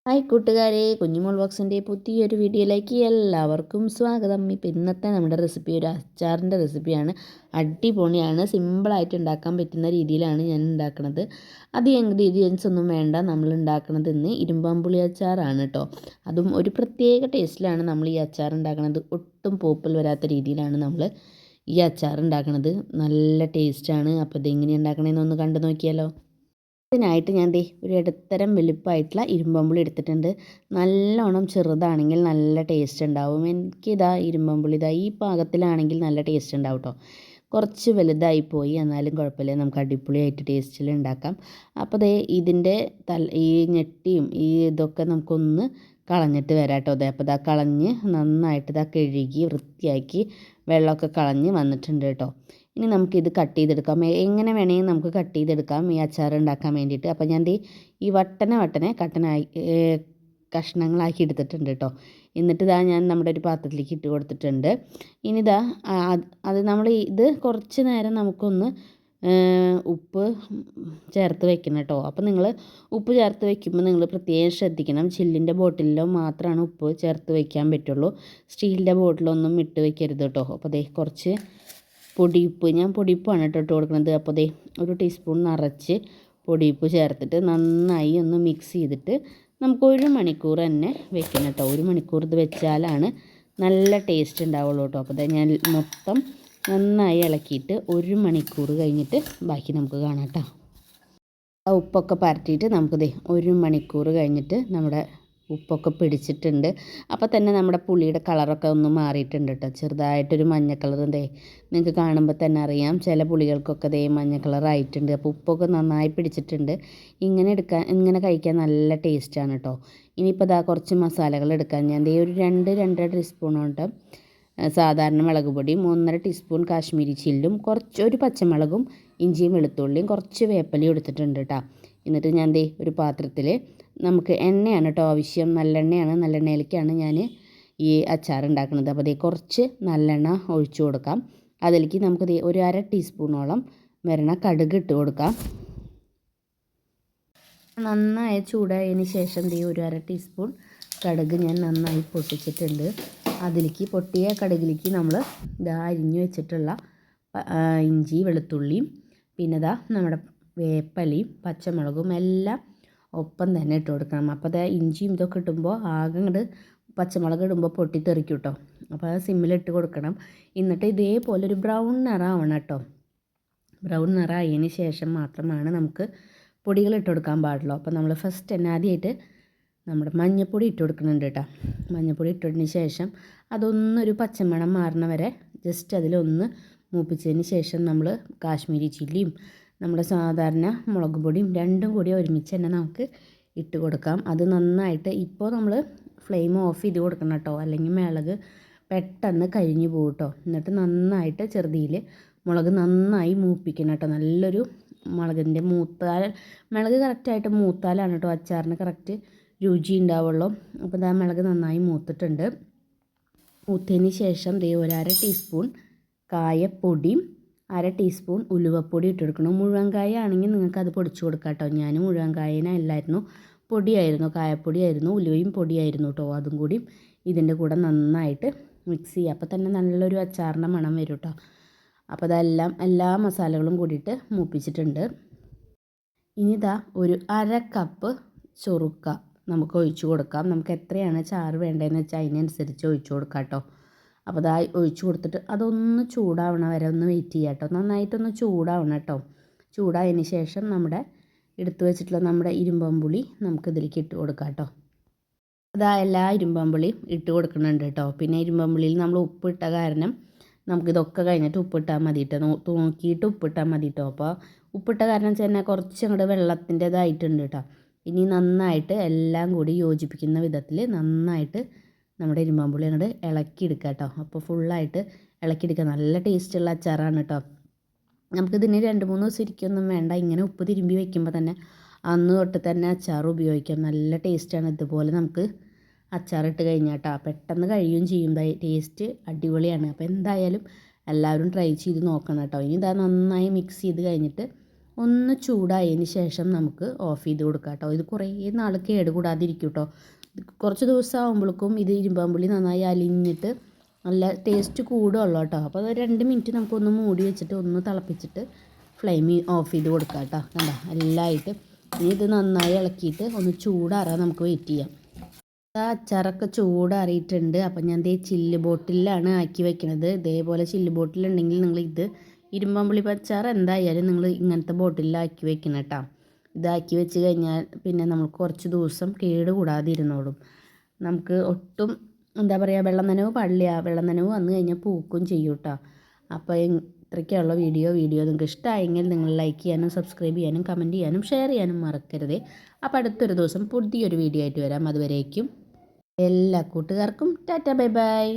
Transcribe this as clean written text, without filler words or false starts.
Hi കൂട്ടുകാരെ, കുഞ്ഞുമോൾ ബോക്സിൻ്റെ പുതിയൊരു വീഡിയോയിലേക്ക് എല്ലാവർക്കും സ്വാഗതം. ഇപ്പോൾ ഇന്നത്തെ നമ്മുടെ റെസിപ്പി ഒരു അച്ചാറിൻ്റെ റെസിപ്പിയാണ്. അടിപൊളിയാണ്, സിമ്പിളായിട്ട് ഉണ്ടാക്കാൻ പറ്റുന്ന രീതിയിലാണ് ഞാൻ ഉണ്ടാക്കുന്നത്. അധികം ഇൻഗ്രീഡിയൻസ് ഒന്നും വേണ്ട. നമ്മൾ ഉണ്ടാക്കുന്നത് ഇന്ന് ഇരുമ്പാമ്പുളി അച്ചാറാണ് കേട്ടോ. അതും ഒരു പ്രത്യേക ടേസ്റ്റിലാണ് നമ്മൾ ഈ അച്ചാർ ഉണ്ടാക്കുന്നത്. ഒട്ടും പോപ്പൽ വരാത്ത രീതിയിലാണ് നമ്മൾ ഈ അച്ചാർ ഉണ്ടാക്കുന്നത്. നല്ല ടേസ്റ്റാണ്. അപ്പോൾ ഇതെങ്ങനെ ഉണ്ടാക്കണമെന്നൊന്ന് കണ്ടു നോക്കിയാലോ. ഇതിനായിട്ട് ഞാൻ ഒരു ഇടത്തരം വലുപ്പമായിട്ടുള്ള ഇരുമ്പമ്പുളി എടുത്തിട്ടുണ്ട്. നല്ലോണം ചെറുതാണെങ്കിൽ നല്ല ടേസ്റ്റ് ഉണ്ടാവും. എനിക്കിതാ ഇരുമ്പമ്പുളി ഈ പാകത്തിലാണെങ്കിൽ നല്ല ടേസ്റ്റ് ഉണ്ടാവും കേട്ടോ. കുറച്ച് വലുതായി പോയി എന്നാലും കുഴപ്പമില്ല, നമുക്ക് അടിപൊളിയായിട്ട് ടേസ്റ്റിൽ ഉണ്ടാക്കാം. അപ്പോൾ ഇതിൻ്റെ ഈ ഞെട്ടിയും ഈ ഇതൊക്കെ നമുക്കൊന്ന് കളഞ്ഞിട്ട് വരാം കേട്ടോ. അപ്പോൾ കളഞ്ഞ് നന്നായിട്ട് കഴുകി വൃത്തിയാക്കി വെള്ളമൊക്കെ കളഞ്ഞ് വന്നിട്ടുണ്ട് കേട്ടോ. ഇനി നമുക്കിത് കട്ട് ചെയ്തെടുക്കാം. എങ്ങനെ വേണമെങ്കിൽ നമുക്ക് കട്ട് ചെയ്തെടുക്കാം ഈ അച്ചാർ ഉണ്ടാക്കാൻ വേണ്ടിയിട്ട്. അപ്പോൾ ഞാൻ ഈ വട്ടനെ കഷ്ണങ്ങളാക്കി എടുത്തിട്ടുണ്ട് കേട്ടോ. എന്നിട്ട് ഞാൻ നമ്മുടെ ഒരു പാത്രത്തിലേക്ക് ഇട്ട് കൊടുത്തിട്ടുണ്ട്. ഇനി അത് നമ്മൾ ഇത് കുറച്ച് നേരം നമുക്കൊന്ന് ഉപ്പ് ചേർത്ത് വെക്കണം കേട്ടോ. അപ്പോൾ നിങ്ങൾ ഉപ്പ് ചേർത്ത് വെക്കുമ്പോൾ നിങ്ങൾ പ്രത്യേകം ശ്രദ്ധിക്കണം. ചില്ലിൻ്റെ ബോട്ടിലിലോ മാത്രമാണ് ഉപ്പ് ചേർത്ത് വയ്ക്കാൻ പറ്റുള്ളൂ. സ്റ്റീലിൻ്റെ ബോട്ടിലൊന്നും ഇട്ട് വെക്കരുത് കേട്ടോ. അപ്പോൾ കുറച്ച് പൊടിയുപ്പ്, ഞാൻ പൊടിയുപ്പാണ് ഇട്ട് കൊടുക്കുന്നത്. അപ്പോൾ ഒരു ടീസ്പൂൺ നിറച്ച് പൊടിയുപ്പ് ചേർത്തിട്ട് നന്നായി ഒന്ന് മിക്സ് ചെയ്തിട്ട് നമുക്ക് 1 മണിക്കൂർ തന്നെ വെക്കണം കേട്ടോ. 1 മണിക്കൂർ ഇത് വെച്ചാലാണ് നല്ല ടേസ്റ്റ് ഉണ്ടാവുള്ളൂ കേട്ടോ. അപ്പോൾ ഞാൻ മൊത്തം നന്നായി ഇളക്കിയിട്ട് 1 മണിക്കൂർ കഴിഞ്ഞിട്ട് ബാക്കി നമുക്ക് കാണാം കേട്ടോ. ആ ഉപ്പൊക്കെ പരട്ടിയിട്ട് നമുക്കിത് 1 മണിക്കൂർ കഴിഞ്ഞിട്ട് നമ്മുടെ ഉപ്പൊക്കെ പിടിച്ചിട്ടുണ്ട്. അപ്പോൾ തന്നെ നമ്മുടെ പുളിയുടെ കളറൊക്കെ ഒന്ന് മാറിയിട്ടുണ്ട് കേട്ടോ. ചെറുതായിട്ടൊരു മഞ്ഞ കളർ നിങ്ങൾക്ക് കാണുമ്പോൾ തന്നെ അറിയാം. ചില പുളികൾക്കൊക്കെ മഞ്ഞ കളറായിട്ടുണ്ട്. അപ്പോൾ ഉപ്പൊക്കെ നന്നായി പിടിച്ചിട്ടുണ്ട്. ഇങ്ങനെ കഴിക്കാൻ നല്ല ടേസ്റ്റാണ് കേട്ടോ. ഇനിയിപ്പോൾ കുറച്ച് മസാലകൾ എടുക്കാൻ ഞാൻ ഒരു 2-2.5 ടീസ്പൂണോണ്ട് സാധാരണ മുളക് പൊടിയും 1.5 ടീസ്പൂൺ കാശ്മീരി ചില്ലും ഒരു പച്ചമുളകും ഇഞ്ചിയും വെളുത്തുള്ളിയും കുറച്ച് വേപ്പലയും എടുത്തിട്ടുണ്ട് കേട്ടോ. എന്നിട്ട് ഞാൻ ഒരു പാത്രത്തിൽ നമുക്ക് എണ്ണയാണ് കേട്ടോ ആവശ്യം. നല്ലെണ്ണയാണ്. നല്ലെണ്ണയിലേക്കാണ് ഞാൻ ഈ അച്ചാർ ഉണ്ടാക്കുന്നത്. അപ്പോൾ കുറച്ച് നല്ലെണ്ണ ഒഴിച്ചു കൊടുക്കാം. അതിലേക്ക് നമുക്ക് 1/2 ടീസ്പൂണോളം വരണ കടുക് ഇട്ട് കൊടുക്കാം. നന്നായി ചൂടായതിന് ശേഷം 1/2 ടീസ്പൂൺ കടുക് ഞാൻ നന്നായി പൊട്ടിച്ചിട്ടുണ്ട്. അതിലേക്ക് പൊട്ടിയ കടുകിലേക്ക് നമ്മൾ അരിഞ്ഞു വെച്ചിട്ടുള്ള ഇഞ്ചി വെളുത്തുള്ളിയും പിന്നെ നമ്മുടെ വേപ്പലയും പച്ചമുളകും എല്ലാം ഒപ്പം തന്നെ ഇട്ട് കൊടുക്കണം. അപ്പോൾ ഇഞ്ചിയും ഇതൊക്കെ ഇടുമ്പോൾ ആകെ പച്ചമുളക് ഇടുമ്പോൾ പൊട്ടിത്തെറിക്കും കേട്ടോ. അപ്പോൾ സിമ്മിലിട്ട് കൊടുക്കണം. എന്നിട്ട് ഇതേപോലെ ഒരു ബ്രൗൺ നിറമാവണം കേട്ടോ. ബ്രൗൺ നിറമായതിന് ശേഷം മാത്രമാണ് നമുക്ക് പൊടികൾ ഇട്ട് കൊടുക്കാൻ പാടുള്ളൂ. അപ്പോൾ നമ്മൾ ഫസ്റ്റ് തന്നെ ആദ്യമായിട്ട് നമ്മുടെ മഞ്ഞൾപ്പൊടി ഇട്ട് കൊടുക്കുന്നുണ്ട് കേട്ടോ. മഞ്ഞൾപ്പൊടി ഇട്ടതിന് ശേഷം അതൊന്നൊരു പച്ചമണം മാറണ വരെ ജസ്റ്റ് അതിലൊന്ന് മൂപ്പിച്ചതിന് ശേഷം നമ്മൾ കാശ്മീരി ചില്ലിയും നമ്മുടെ സാധാരണ മുളക് പൊടിയും രണ്ടും കൂടി ഒരുമിച്ച് തന്നെ നമുക്ക് ഇട്ട് കൊടുക്കാം. അത് നന്നായിട്ട് ഇപ്പോൾ നമ്മൾ ഫ്ലെയിം ഓഫ് ചെയ്ത് കൊടുക്കണം കേട്ടോ. അല്ലെങ്കിൽ മുളക് പെട്ടെന്ന് കരിഞ്ഞു പോകും കേട്ടോ. എന്നിട്ട് നന്നായിട്ട് ചെറുതിയിൽ മുളക് നന്നായി മൂപ്പിക്കണം കേട്ടോ. നല്ലൊരു മുളകിൻ്റെ മുളക് കറക്റ്റായിട്ട് മൂത്താലാണ് കേട്ടോ അച്ചാറിന് കറക്റ്റ് രുചി ഉണ്ടാവുള്ളൂ. അപ്പോൾ മുളക് നന്നായി മൂത്തിട്ടുണ്ട്. മൂത്തതിന് ശേഷം 1/2 ടീസ്പൂൺ കായപ്പൊടിയും 1/2 ടീസ്പൂൺ ഉലുവപ്പൊടി ഇട്ട് കൊടുക്കണം. മുഴുവൻ കായ ആണെങ്കിൽ നിങ്ങൾക്ക് അത് പൊടിച്ചു കൊടുക്കാം കേട്ടോ. ഞാൻ മുഴുവൻ കായനല്ലായിരുന്നു, പൊടിയായിരുന്നു, കായപ്പൊടിയായിരുന്നു, ഉലുവയും പൊടിയായിരുന്നു കേട്ടോ. അതും കൂടി ഇതിൻ്റെ കൂടെ നന്നായിട്ട് മിക്സ് ചെയ്യുക. അപ്പോൾ തന്നെ നല്ലൊരു അച്ചാറിൻ്റെ മണം വരും കേട്ടോ. അപ്പോൾ എല്ലാ മസാലകളും കൂടിയിട്ട് മൂപ്പിച്ചിട്ടുണ്ട്. ഇനി ഒരു 1/2 കപ്പ് ചൊറുക്ക നമുക്ക് ഒഴിച്ചു കൊടുക്കാം. നമുക്ക് എത്രയാണ് ചാറ് വേണ്ടതെന്ന് വെച്ചാൽ അതിനനുസരിച്ച് ഒഴിച്ചു കൊടുക്കാം കേട്ടോ. അപ്പോൾ ഒഴിച്ചു കൊടുത്തിട്ട് അതൊന്ന് ചൂടാവണ വരെ ഒന്ന് വെയിറ്റ് ചെയ്യാം കേട്ടോ. നന്നായിട്ടൊന്ന് ചൂടാവണം കേട്ടോ. ചൂടായതിന് ശേഷം നമ്മുടെ എടുത്തു വെച്ചിട്ടുള്ള നമ്മുടെ ഇരുമ്പമ്പുളി നമുക്കിതിലേക്ക് ഇട്ട് കൊടുക്കാം കേട്ടോ. എല്ലാ ഇരുമ്പമ്പുളിയും ഇട്ട് കൊടുക്കുന്നുണ്ട് കേട്ടോ. പിന്നെ ഇരുമ്പമ്പുളിയിൽ നമ്മൾ ഉപ്പിട്ട കാരണം നമുക്കിതൊക്കെ കഴിഞ്ഞിട്ട് ഉപ്പിട്ടാൽ മതി കേട്ടോ. നോക്കിയിട്ട് ഉപ്പിട്ടാൽ മതി കേട്ടോ. അപ്പോൾ ഉപ്പിട്ട കാരണം തന്നെ കുറച്ച് അങ്ങോട്ട് വെള്ളത്തിൻ്റെതായിട്ടുണ്ട് കേട്ടോ. ഇനി നന്നായിട്ട് എല്ലാം കൂടി യോജിപ്പിക്കുന്ന വിധത്തിൽ നന്നായിട്ട് നമ്മുടെ ഇരുമ്പാമ്പുളി അങ്ങോട്ട് ഇളക്കിയെടുക്കുക കേട്ടോ. അപ്പോൾ ഫുള്ളായിട്ട് ഇളക്കിയെടുക്കുക. നല്ല ടേസ്റ്റുള്ള അച്ചാറാണ് കേട്ടോ. നമുക്കിതിന് 2-3 ദിവസം ഇരിക്കൊന്നും വേണ്ട. ഇങ്ങനെ ഉപ്പ് തിരുമ്പി വയ്ക്കുമ്പോൾ തന്നെ അന്ന് തൊട്ട് തന്നെ അച്ചാർ ഉപയോഗിക്കാം. നല്ല ടേസ്റ്റാണ്. ഇതുപോലെ നമുക്ക് അച്ചാറിട്ട് കഴിഞ്ഞാൽ കേട്ടോ പെട്ടെന്ന് കഴിയുകയും ചെയ്യും. ടേസ്റ്റ് അടിപൊളിയാണ്. അപ്പോൾ എന്തായാലും എല്ലാവരും ട്രൈ ചെയ്ത് നോക്കണം കേട്ടോ. ഇനി നന്നായി മിക്സ് ചെയ്ത് കഴിഞ്ഞിട്ട് ഒന്ന് ചൂടായതിന് ശേഷം നമുക്ക് ഓഫ് ചെയ്ത് കൊടുക്കാം കേട്ടോ. ഇത് കുറേ നാൾ കേടുകൂടാതിരിക്കും കേട്ടോ. കുറച്ച് ദിവസം ആകുമ്പോഴേക്കും ഇത് ഇരുമ്പാമ്പുളി നന്നായി അലിഞ്ഞിട്ട് നല്ല ടേസ്റ്റ് കൂടുള്ളൂ കേട്ടോ. അപ്പോൾ അത് 2 മിനിറ്റ് നമുക്കൊന്ന് മൂടി വെച്ചിട്ട് ഒന്ന് തിളപ്പിച്ചിട്ട് ഫ്ലെയിം ഓഫ് ചെയ്ത് കൊടുക്കാം കേട്ടോ. കണ്ട എല്ലാമായിട്ട് ഇനി ഇത് നന്നായി ഇളക്കിയിട്ട് ഒന്ന് ചൂടാറാൻ നമുക്ക് വെയിറ്റ് ചെയ്യാം. അച്ചാറൊക്കെ ചൂടാറിയിട്ടുണ്ട്. അപ്പം ഞാൻ ദേ ചില്ല് ബോട്ടിലാണ് ആക്കി വെക്കണത്. ഇതേപോലെ ചില്ല് ബോട്ടിലുണ്ടെങ്കിൽ നിങ്ങൾ ഇത് ഇരുമ്പാമ്പുളി അച്ചാർ എന്തായാലും നിങ്ങൾ ഇങ്ങനത്തെ ബോട്ടിലാക്കി വെക്കണം കേട്ടോ. ഇതാക്കി വെച്ച് കഴിഞ്ഞാൽ പിന്നെ നമുക്ക് കുറച്ച് ദിവസം കേട് കൂടാതെ ഇരുന്നോളും. നമുക്ക് ഒട്ടും എന്താ പറയുക വെള്ളം നനവ് പാടില്ല. വെള്ളം നനവ് വന്നു കഴിഞ്ഞാൽ പൂക്കും ചെയ്യും കേട്ടോ. അപ്പോൾ ഇത്രയ്ക്കുള്ള വീഡിയോ നിങ്ങൾക്ക് ഇഷ്ടമായെങ്കിൽ നിങ്ങൾ ലൈക്ക് ചെയ്യാനും സബ്സ്ക്രൈബ് ചെയ്യാനും കമൻറ്റ് ചെയ്യാനും ഷെയർ ചെയ്യാനും മറക്കരുത്. അപ്പോൾ അടുത്തൊരു ദിവസം പുതിയൊരു വീഡിയോ ആയിട്ട് വരാം. അതുവരേക്കും എല്ലാ കൂട്ടുകാർക്കും ടാറ്റ ബൈ ബൈ.